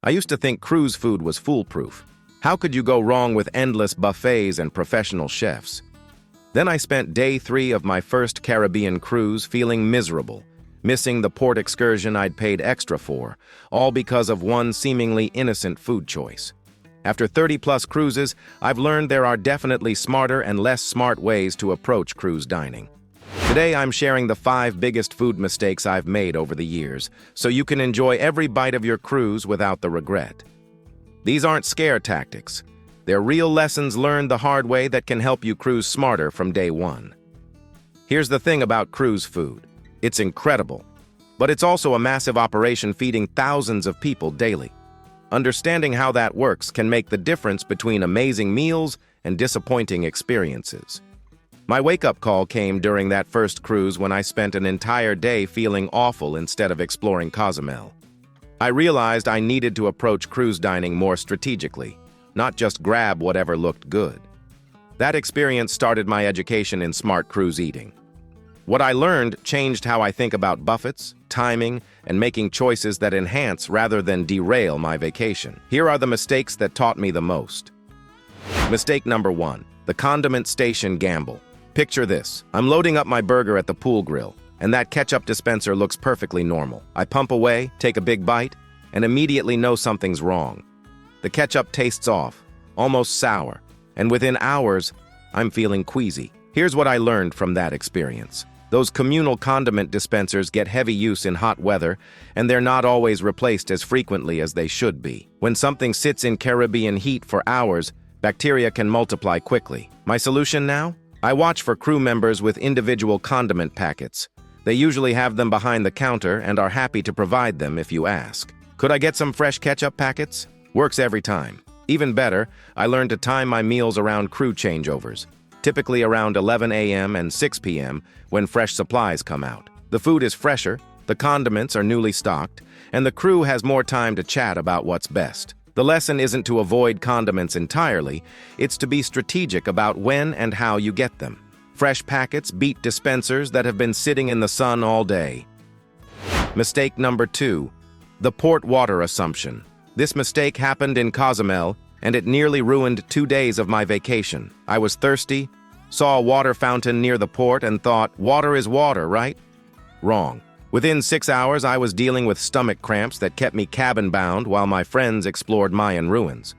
I used to think cruise food was foolproof. How could you go wrong with endless buffets and professional chefs? Then I spent day 3 of my first Caribbean cruise feeling miserable, missing the port excursion I'd paid extra for, all because of one seemingly innocent food choice. After 30-plus cruises, I've learned there are definitely smarter and less smart ways to approach cruise dining. Today, I'm sharing the 5 biggest food mistakes I've made over the years, so you can enjoy every bite of your cruise without the regret. These aren't scare tactics. They're real lessons learned the hard way that can help you cruise smarter from day 1. Here's the thing about cruise food. It's incredible, but it's also a massive operation feeding thousands of people daily. Understanding how that works can make the difference between amazing meals and disappointing experiences. My wake-up call came during that first cruise when I spent an entire day feeling awful instead of exploring Cozumel. I realized I needed to approach cruise dining more strategically, not just grab whatever looked good. That experience started my education in smart cruise eating. What I learned changed how I think about buffets, timing, and making choices that enhance rather than derail my vacation. Here are the mistakes that taught me the most. Mistake number 1, the condiment station gamble. Picture this. I'm loading up my burger at the pool grill, and that ketchup dispenser looks perfectly normal. I pump away, take a big bite, and immediately know something's wrong. The ketchup tastes off, almost sour, and within hours, I'm feeling queasy. Here's what I learned from that experience. Those communal condiment dispensers get heavy use in hot weather, and they're not always replaced as frequently as they should be. When something sits in Caribbean heat for hours, bacteria can multiply quickly. My solution now? I watch for crew members with individual condiment packets. They usually have them behind the counter and are happy to provide them if you ask. Could I get some fresh ketchup packets? Works every time. Even better, I learned to time my meals around crew changeovers, typically around 11 a.m. and 6 p.m. when fresh supplies come out. The food is fresher, the condiments are newly stocked, and the crew has more time to chat about what's best. The lesson isn't to avoid condiments entirely, it's to be strategic about when and how you get them. Fresh packets beat dispensers that have been sitting in the sun all day. Mistake number 2, the port water assumption. This mistake happened in Cozumel, and it nearly ruined 2 days of my vacation. I was thirsty, saw a water fountain near the port, and thought, water is water, right? Wrong. Within 6 hours, I was dealing with stomach cramps that kept me cabin-bound while my friends explored Mayan ruins.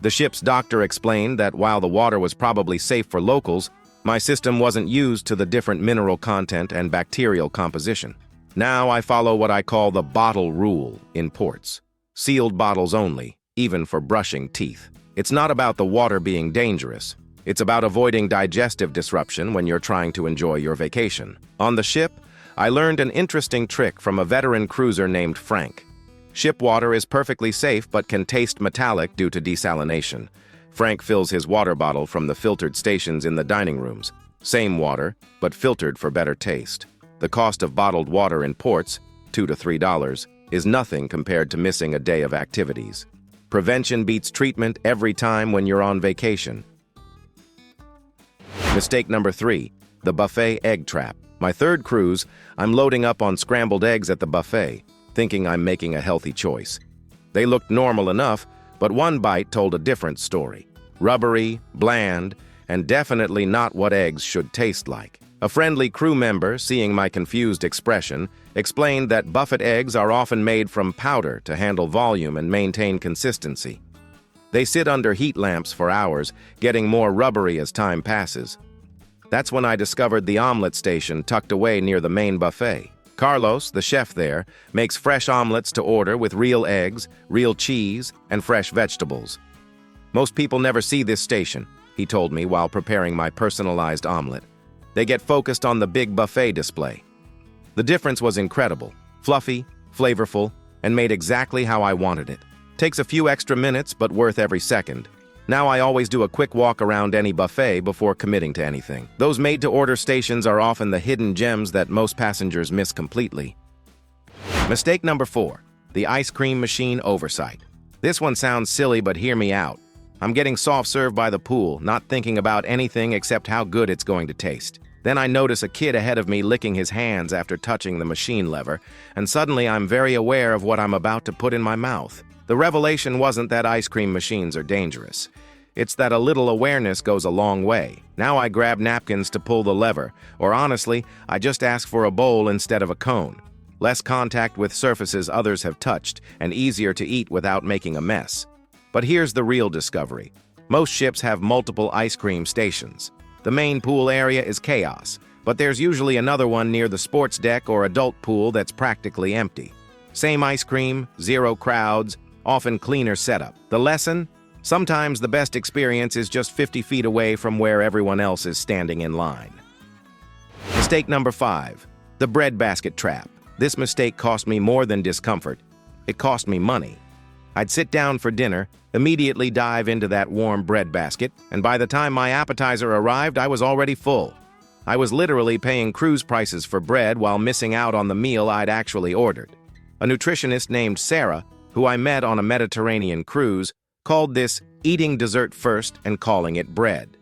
The ship's doctor explained that while the water was probably safe for locals, my system wasn't used to the different mineral content and bacterial composition. Now I follow what I call the bottle rule in ports. Sealed bottles only, even for brushing teeth. It's not about the water being dangerous. It's about avoiding digestive disruption when you're trying to enjoy your vacation. On the ship, I learned an interesting trick from a veteran cruiser named Frank. Ship water is perfectly safe but can taste metallic due to desalination. Frank fills his water bottle from the filtered stations in the dining rooms. Same water, but filtered for better taste. The cost of bottled water in ports, $2 to $3, is nothing compared to missing a day of activities. Prevention beats treatment every time when you're on vacation. Mistake number 3, the buffet egg trap. My third cruise, I'm loading up on scrambled eggs at the buffet, thinking I'm making a healthy choice. They looked normal enough, but one bite told a different story. Rubbery, bland, and definitely not what eggs should taste like. A friendly crew member, seeing my confused expression, explained that buffet eggs are often made from powder to handle volume and maintain consistency. They sit under heat lamps for hours, getting more rubbery as time passes. That's when I discovered the omelet station tucked away near the main buffet. Carlos, the chef there, makes fresh omelets to order with real eggs, real cheese, and fresh vegetables. Most people never see this station, he told me while preparing my personalized omelet. They get focused on the big buffet display. The difference was incredible, fluffy, flavorful, and made exactly how I wanted it. Takes a few extra minutes, but worth every second. Now I always do a quick walk around any buffet before committing to anything. Those made-to-order stations are often the hidden gems that most passengers miss completely. Mistake number 4, the ice cream machine oversight. This one sounds silly, but hear me out. I'm getting soft served by the pool, not thinking about anything except how good it's going to taste. Then I notice a kid ahead of me licking his hands after touching the machine lever, and suddenly I'm very aware of what I'm about to put in my mouth. The revelation wasn't that ice cream machines are dangerous. It's that a little awareness goes a long way. Now I grab napkins to pull the lever, or honestly, I just ask for a bowl instead of a cone. Less contact with surfaces others have touched, and easier to eat without making a mess. But here's the real discovery. Most ships have multiple ice cream stations. The main pool area is chaos, but there's usually another one near the sports deck or adult pool that's practically empty. Same ice cream, zero crowds, often cleaner setup. The lesson? Sometimes the best experience is just 50 feet away from where everyone else is standing in line. Mistake number 5, the breadbasket trap. This mistake cost me more than discomfort. It cost me money. I'd sit down for dinner, immediately dive into that warm breadbasket, and by the time my appetizer arrived, I was already full. I was literally paying cruise prices for bread while missing out on the meal I'd actually ordered. A nutritionist named Sarah, who I met on a Mediterranean cruise, called this eating dessert first and calling it bread.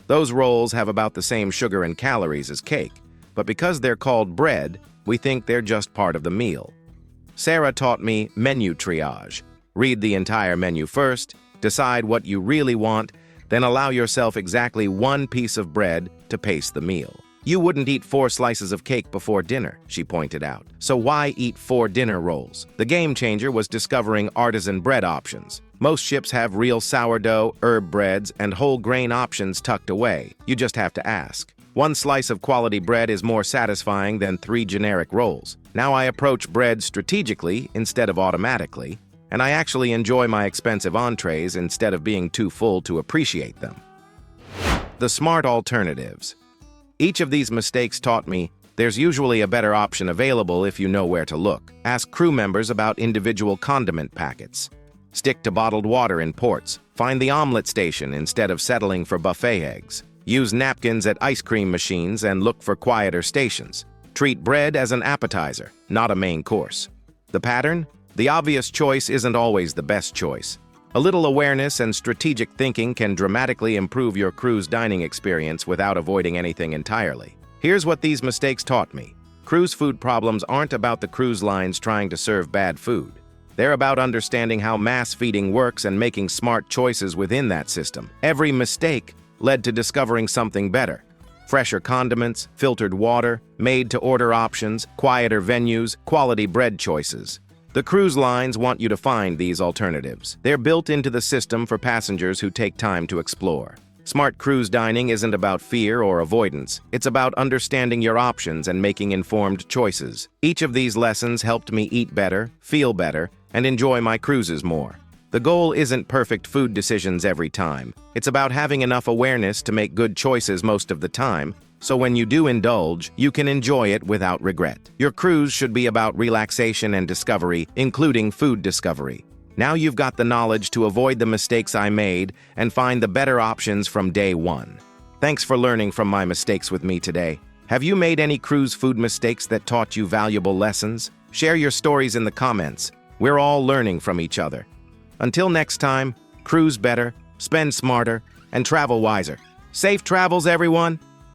Those rolls have about the same sugar and calories as cake, but because they're called bread, we think they're just part of the meal. Sarah taught me menu triage. Read the entire menu first, decide what you really want, then allow yourself exactly one piece of bread to pace the meal. You wouldn't eat 4 slices of cake before dinner, she pointed out. So why eat 4 dinner rolls? The game changer was discovering artisan bread options. Most ships have real sourdough, herb breads, and whole grain options tucked away. You just have to ask. 1 slice of quality bread is more satisfying than 3 generic rolls. Now I approach bread strategically instead of automatically, and I actually enjoy my expensive entrees instead of being too full to appreciate them. The smart alternatives. Each of these mistakes taught me there's usually a better option available if you know where to look. Ask crew members about individual condiment packets. Stick to bottled water in ports. Find the omelet station instead of settling for buffet eggs. Use napkins at ice cream machines and look for quieter stations. Treat bread as an appetizer, not a main course. The pattern? The obvious choice isn't always the best choice. A little awareness and strategic thinking can dramatically improve your cruise dining experience without avoiding anything entirely. Here's what these mistakes taught me. Cruise food problems aren't about the cruise lines trying to serve bad food. They're about understanding how mass feeding works and making smart choices within that system. Every mistake led to discovering something better. Fresher condiments, filtered water, made-to-order options, quieter venues, quality bread choices. The cruise lines want you to find these alternatives. They're built into the system for passengers who take time to explore. Smart cruise dining isn't about fear or avoidance. It's about understanding your options and making informed choices. Each of these lessons helped me eat better, feel better, and enjoy my cruises more. The goal isn't perfect food decisions every time. It's about having enough awareness to make good choices most of the time, so when you do indulge, you can enjoy it without regret. Your cruise should be about relaxation and discovery, including food discovery. Now you've got the knowledge to avoid the mistakes I made and find the better options from day one. Thanks for learning from my mistakes with me today. Have you made any cruise food mistakes that taught you valuable lessons? Share your stories in the comments. We're all learning from each other. Until next time, cruise better, spend smarter, and travel wiser. Safe travels, everyone!